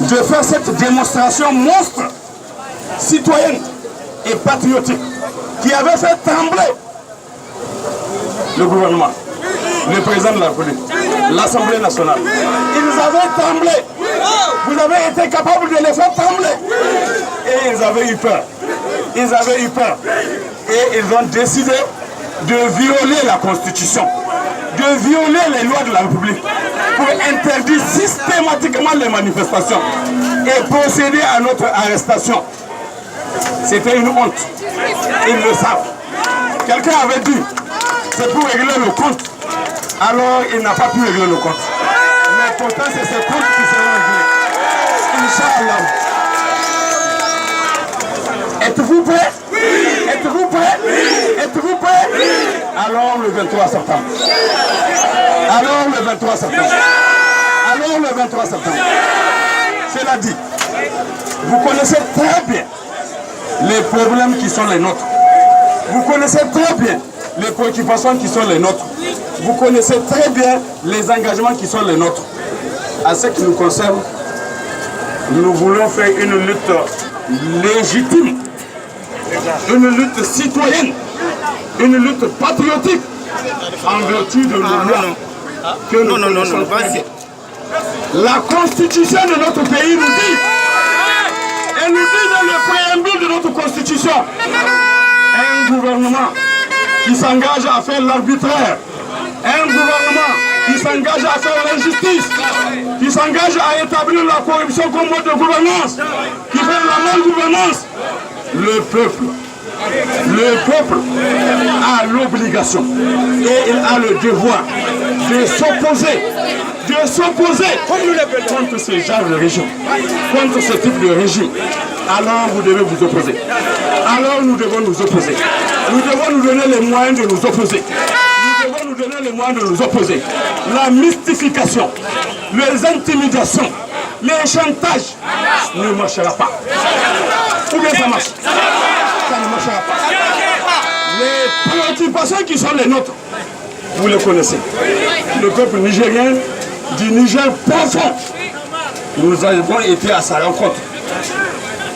de faire cette démonstration monstre, citoyenne et patriotique, qui avait fait trembler le gouvernement, le président de la République, l'Assemblée nationale. Ils avaient tremblé. Vous avez été capable de les faire trembler. Et ils avaient eu peur. Ils avaient eu peur. Et ils ont décidé de violer la Constitution, de violer les lois de la République pour interdire systématiquement les manifestations et procéder à notre arrestation. C'était une honte. Ils le savent. Quelqu'un avait dit, c'est pour régler le compte. Alors il n'a pas pu régler le compte. Mais pourtant c'est ce compte qui sera réglé. Inch'Allah. Êtes-vous prêts? Oui. Êtes-vous prêts? Oui. Êtes-vous prêts? Oui. Alors le 23 septembre. Alors le 23 septembre. Alors le 23 septembre. Cela dit, vous connaissez très bien les problèmes qui sont les nôtres. Vous connaissez très bien les préoccupations qui sont les nôtres. Vous connaissez très bien les engagements qui sont les nôtres. À ce qui nous concerne, nous voulons faire une lutte légitime, une lutte citoyenne, une lutte patriotique en vertu de nos lois que nous connaissons très bien. La constitution de notre pays nous dit, elle nous dit dans le préambule de notre constitution, un gouvernement qui s'engage à faire l'arbitraire, un gouvernement qui s'engage à faire l'injustice, qui s'engage à établir la corruption comme mode de gouvernance, qui fait la non-gouvernance. Le peuple a l'obligation et il a le devoir de s'opposer contre ce genre de régime, contre ce type de régime. Alors vous devez vous opposer. Alors nous devons nous opposer. Nous devons nous donner les moyens de nous opposer. Nous devons nous donner les moyens de nous opposer. La mystification, les intimidations, les chantages ne marchera pas. Ou bien ça marche? Ça ne marchera pas. Les préoccupations qui sont les nôtres, vous les connaissez. Le peuple nigérien du Niger profond, nous avons été à sa rencontre.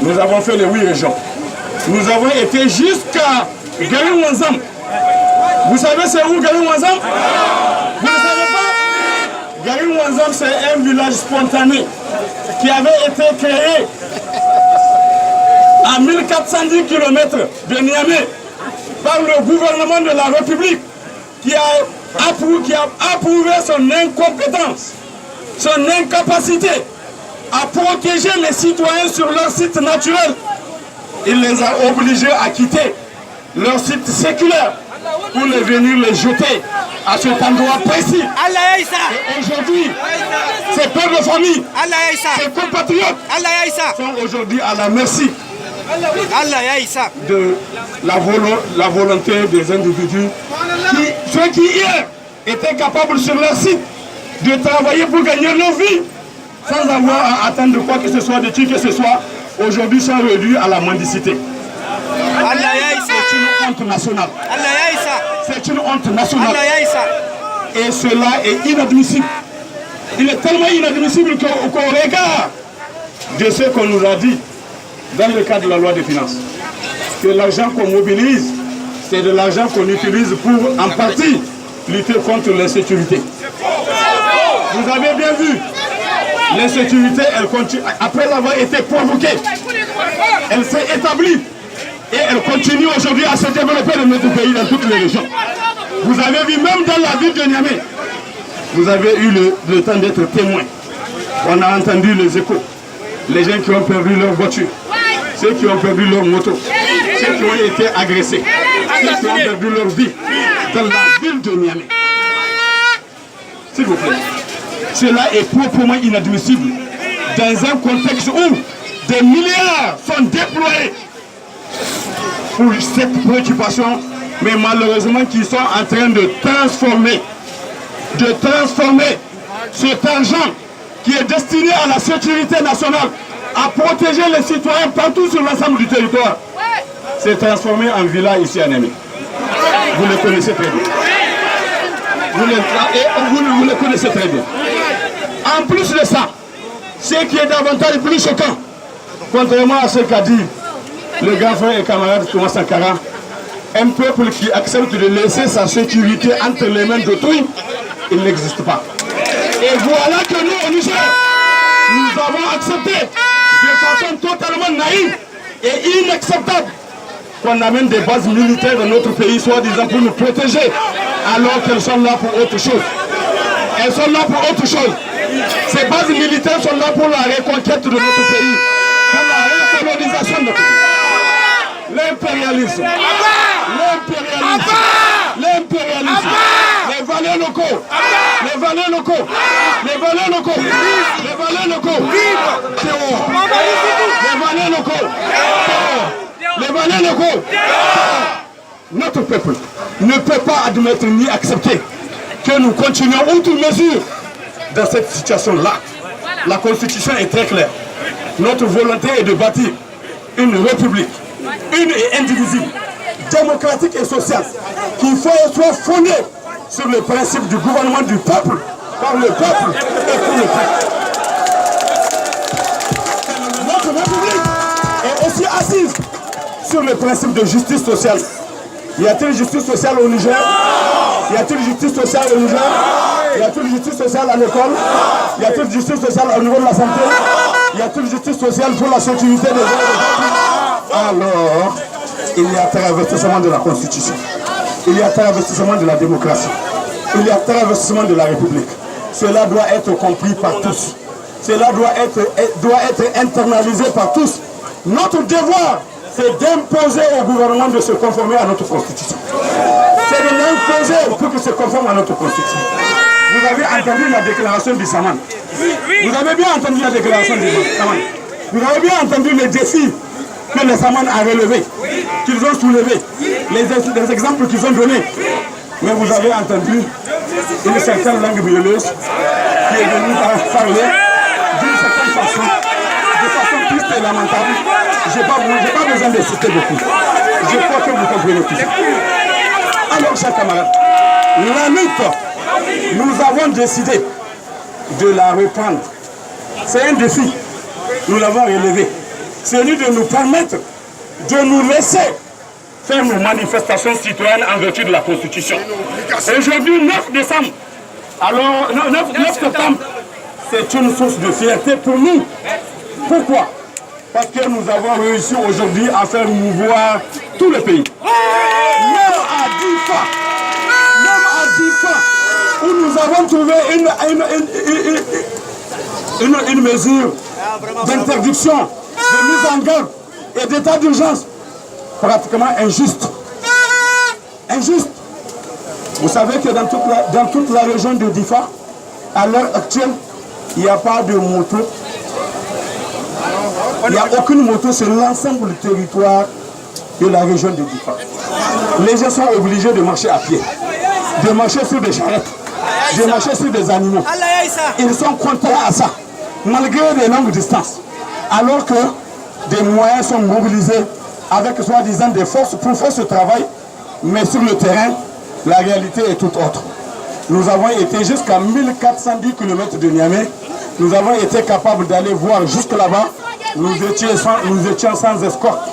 Nous avons fait les 8 régions. Nous avons été jusqu'à Garim-Wanzam. Vous savez c'est où Garim-Wanzam? Vous ne savez pas? Garim-Wanzam, c'est un village spontané qui avait été créé à 1410 km de Niamey par le gouvernement de la République qui a approuvé son incompétence, son incapacité à protéger les citoyens sur leur site naturel. Il les a obligés à quitter leur site séculaire pour venir les jeter à cet endroit précis. Et aujourd'hui, ces pères de famille, ces compatriotes sont aujourd'hui à la merci de la volonté des individus ceux qui hier étaient capables sur leur site de travailler pour gagner leur vie sans avoir à attendre quoi que ce soit, de qui que ce soit, aujourd'hui sont réduits à la mendicité. C'est une honte nationale. C'est une honte nationale. Et cela est inadmissible. Il est tellement inadmissible qu'au regard de ce qu'on nous a dit dans le cadre de la loi des finances, que l'argent qu'on mobilise, c'est de l'argent qu'on utilise pour, en partie, lutter contre l'insécurité. Vous avez bien vu, l'insécurité, elle continue, après avoir été provoquée, elle s'est établie et elle continue aujourd'hui à se développer dans notre pays, dans toutes les régions. Vous avez vu, même dans la ville de Niamey, vous avez eu le temps d'être témoin. On a entendu les échos, les gens qui ont perdu leur voiture, ceux qui ont perdu leur moto, ceux qui ont été agressés, ceux qui ont perdu leur vie dans la ville de Niamey. S'il vous plaît, cela est proprement inadmissible dans un contexte où des milliards sont déployés pour cette préoccupation, mais malheureusement qui sont en train de transformer cet argent qui est destiné à la sécurité nationale, à protéger les citoyens partout sur l'ensemble du territoire, s'est transformé en villa ici à Niamey. Vous le connaissez très bien. Vous le connaissez très bien. En plus de ça, Ce qui est davantage plus choquant, contrairement à ce qu'a dit le grand frère et camarade Thomas Sankara, un peuple qui accepte de laisser sa sécurité entre les mains d'autrui, il n'existe pas. Et voilà que nous, au Niger, nous avons accepté de façon totalement naïve et inacceptable qu'on amène des bases militaires dans notre pays, soi-disant pour nous protéger, alors qu'elles sont là pour autre chose. Elles sont là pour autre chose. Ces bases militaires sont là pour la reconquête de notre pays, pour la recolonisation de notre pays. L'impérialisme, l'impérialisme, les valeurs locaux, les valeurs locaux, les valeurs locaux, les valeurs locaux, terror, les valeurs locaux, les valeurs locaux. Notre peuple ne peut pas admettre ni accepter que nous continuions outre mesure dans cette situation-là. La Constitution est très claire. Notre volonté est de bâtir une république, une et indivisible, démocratique et sociale, qui soit fondée sur le principe du gouvernement du peuple, par le peuple et pour le peuple. Notre république est aussi assise sur le principe de justice sociale. Y a-t-il justice sociale au Niger? Y a-t-il justice sociale au Niger? Y a-t-il justice sociale à l'école? Y a-t-il justice sociale au niveau de la santé? Y a-t-il justice sociale pour la sécurité des gens? Alors, il y a travestissement de la Constitution. Il y a travestissement de la démocratie. Il y a travestissement de la République. Cela doit être compris par tous. Cela doit être internalisé par tous. Notre devoir, c'est d'imposer au gouvernement de se conformer à notre Constitution. C'est de l'imposer pour qu'il se conforme à notre Constitution. Vous avez entendu la déclaration du Saman. Vous avez bien entendu la déclaration du Saman. Vous avez bien entendu les défis que les Saman a relevés, qu'ils ont soulevés, les exemples qu'ils ont donnés. Mais vous avez entendu une certaine langue mielleuse qui est venue parler d'une certaine façon, de façon triste et lamentable. Je n'ai pas besoin de citer beaucoup. Je crois que vous comprenez tout ça. Alors, chers camarades, la lutte, nous avons décidé de la reprendre. C'est un défi. Nous l'avons relevé. C'est lui de nous permettre de nous laisser faire nos manifestations citoyennes en vertu de la Constitution. Aujourd'hui, 9 décembre, alors 9 septembre, c'est une source de fierté pour nous. Pourquoi? Parce que nous avons réussi aujourd'hui à faire mouvoir tout le pays. Même à Difa, où nous avons trouvé une mesure d'interdiction, de mise en garde et d'état d'urgence pratiquement injuste. Injuste. Vous savez que dans toute la région de Difa, à l'heure actuelle, il n'y a pas de moto. Il n'y a aucune moto sur l'ensemble du territoire de la région de Difa. Les gens sont obligés de marcher à pied, de marcher sur des charrettes, de marcher sur des animaux. Ils sont contraints à ça, malgré les longues distances. Alors que des moyens sont mobilisés avec soi-disant des forces pour faire ce travail, mais sur le terrain, la réalité est toute autre. Nous avons été jusqu'à 1410 km de Niamey. Nous avons été capables d'aller voir jusque là-bas. Nous étions sans escorte.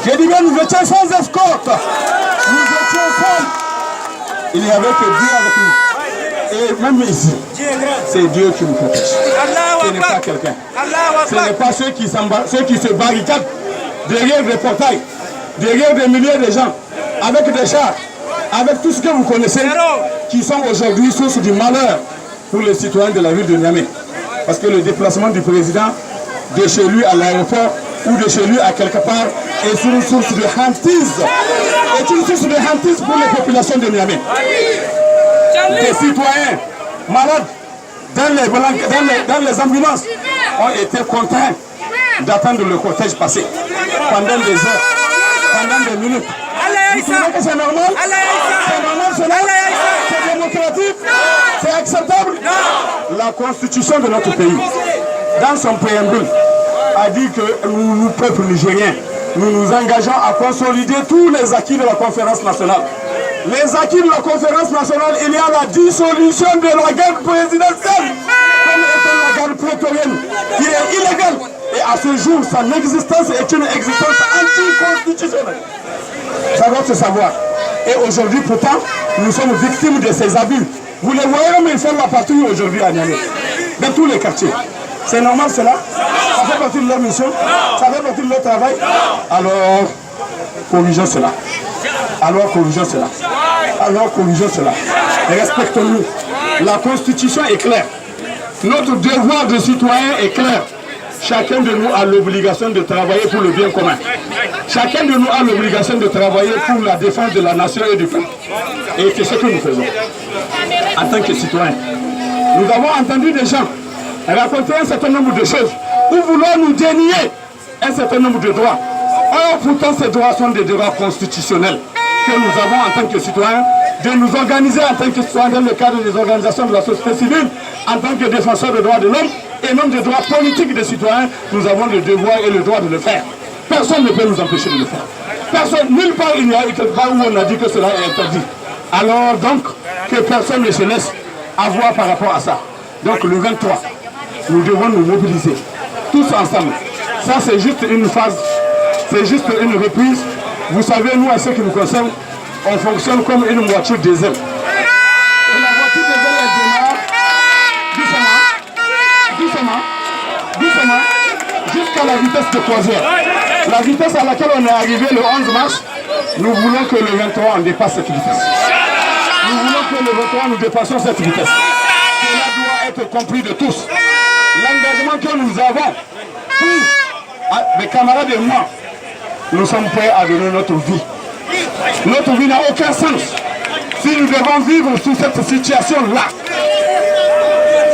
J'ai dit bien, nous étions sans escorte. Nous étions seuls. Il n'y avait que Dieu avec nous. Et même ici, c'est Dieu qui nous protège. Ce n'est pas quelqu'un. Ce n'est pas ceux qui se barricadent derrière des portails, derrière des milliers de gens, avec des chars, avec tout ce que vous connaissez, qui sont aujourd'hui source du malheur pour les citoyens de la ville de Niamey. Parce que le déplacement du président de chez lui à l'aéroport ou de chez lui à quelque part est une source de hantise. Est une source de hantise pour les populations de Niamey. Des citoyens malades dans les ambulances ont été contraints d'attendre le cortège passer pendant des heures, pendant des minutes. Vous trouvez que c'est normal? C'est normal cela? C'est démocratique? C'est acceptable? La constitution de notre pays, dans son préambule, a dit que nous, peuple nigérien, nous nous engageons à consolider tous les acquis de la conférence nationale. Les acquis de la conférence nationale, il y a la dissolution de la garde présidentielle, comme était la garde prétorienne à ce jour, son existence est une existence anticonstitutionnelle. Ça doit se savoir. Et aujourd'hui, pourtant, nous sommes victimes de ces abus. Vous les voyez, mais ils sont là partout aujourd'hui à Niamey, dans tous les quartiers. C'est normal cela? Ça fait partie de leur mission? Ça fait partie de leur travail? Alors, corrigeons cela. Alors, corrigeons cela. Alors, corrigeons cela. Respectons-nous. La Constitution est claire. Notre devoir de citoyen est clair. Chacun de nous a l'obligation de travailler pour le bien commun. Chacun de nous a l'obligation de travailler pour la défense de la nation et du peuple. Et c'est ce que nous faisons en tant que citoyens. Nous avons entendu des gens raconter un certain nombre de choses ou vouloir nous dénier un certain nombre de droits. Or, pourtant, ces droits sont des droits constitutionnels que nous avons en tant que citoyens, de nous organiser en tant que citoyens dans le cadre des organisations de la société civile, en tant que défenseurs des droits de l'homme et même des droits politiques des citoyens. Nous avons le devoir et le droit de le faire. Personne ne peut nous empêcher de le faire. Personne, nulle part il n'y a eu quelque part où on a dit que cela est interdit. Alors donc, que personne ne se laisse avoir par rapport à ça. Donc le 23, nous devons nous mobiliser, tous ensemble. Ça c'est juste une phase, c'est juste une reprise. Vous savez, nous, à ce qui nous concerne, on fonctionne comme une voiture diesel. Et la voiture diesel, elle démarre doucement, jusqu'à la vitesse de croisière. La vitesse à laquelle on est arrivé le 11 mars, nous voulons que le 23, on dépasse cette vitesse. Nous voulons que le 23, nous dépassions cette vitesse. Cela doit être compris de tous. L'engagement que nous avons pour mes camarades et moi, nous sommes prêts à donner notre vie. Notre vie n'a aucun sens si nous devons vivre sous cette situation-là.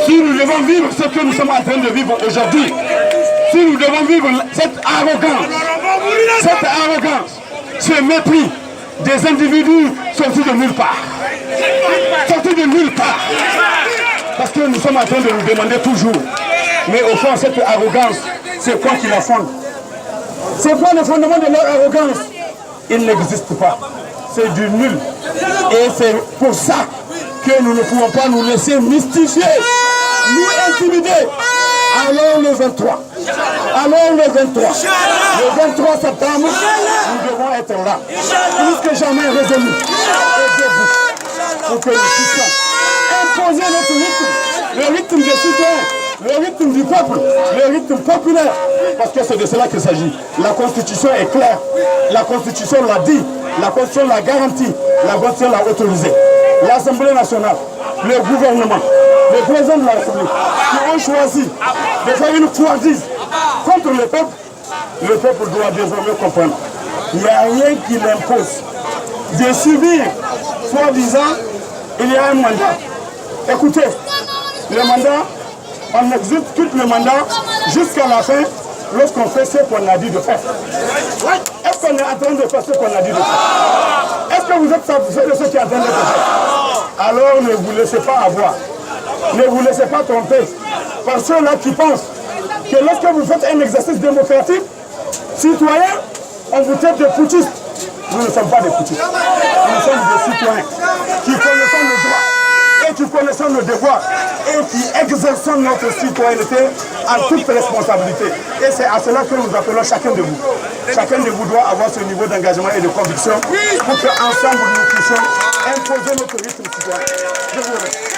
Si nous devons vivre ce que nous sommes en train de vivre aujourd'hui, si nous devons vivre cette arrogance, ce mépris des individus sortis de nulle part. Sortis de nulle part. Parce que nous sommes en train de nous demander toujours. Mais au fond, cette arrogance, c'est quoi qui la fonde? C'est quoi le fondement de leur arrogance? Il n'existe pas. C'est du nul. Et c'est pour ça que nous ne pouvons pas nous laisser mystifier, nous intimider. Allons le 23. Allons le 23. Le 23 septembre, nous devons être là. Plus que jamais résolus. Et debout. Pour que nous puissions imposer notre rythme. Le rythme des citoyens. Le rythme du peuple. Le rythme populaire. Parce que c'est de cela qu'il s'agit. La Constitution est claire. La Constitution l'a dit. La Constitution l'a garanti. La Constitution l'a autorisé. L'Assemblée nationale, le gouvernement, le président de la République, qui ont choisi de faire une couardise contre le peuple doit désormais comprendre. Il n'y a rien qui l'impose de subir, soi-disant, il y a un mandat. Écoutez, le mandat, on exécute le mandat jusqu'à la fin lorsqu'on fait ce qu'on a dit de faire. Est-ce qu'on est en train de faire ce qu'on a dit de faire? Est-ce que vous êtes satisfait de ce qui est en train de faire? Alors ne vous laissez pas avoir. Ne vous laissez pas tromper par ceux-là qui pensent que lorsque vous faites un exercice démocratique, citoyen, on vous traite de putschistes. Nous ne sommes pas des putschistes. Nous sommes des citoyens qui connaissons nos droits et qui connaissons nos devoirs et qui exerçons notre citoyenneté en toute responsabilité. Et c'est à cela que nous appelons chacun de vous. Chacun de vous doit avoir ce niveau d'engagement et de conviction pour qu'ensemble nous puissions imposer notre rythme citoyen. Je vous remercie.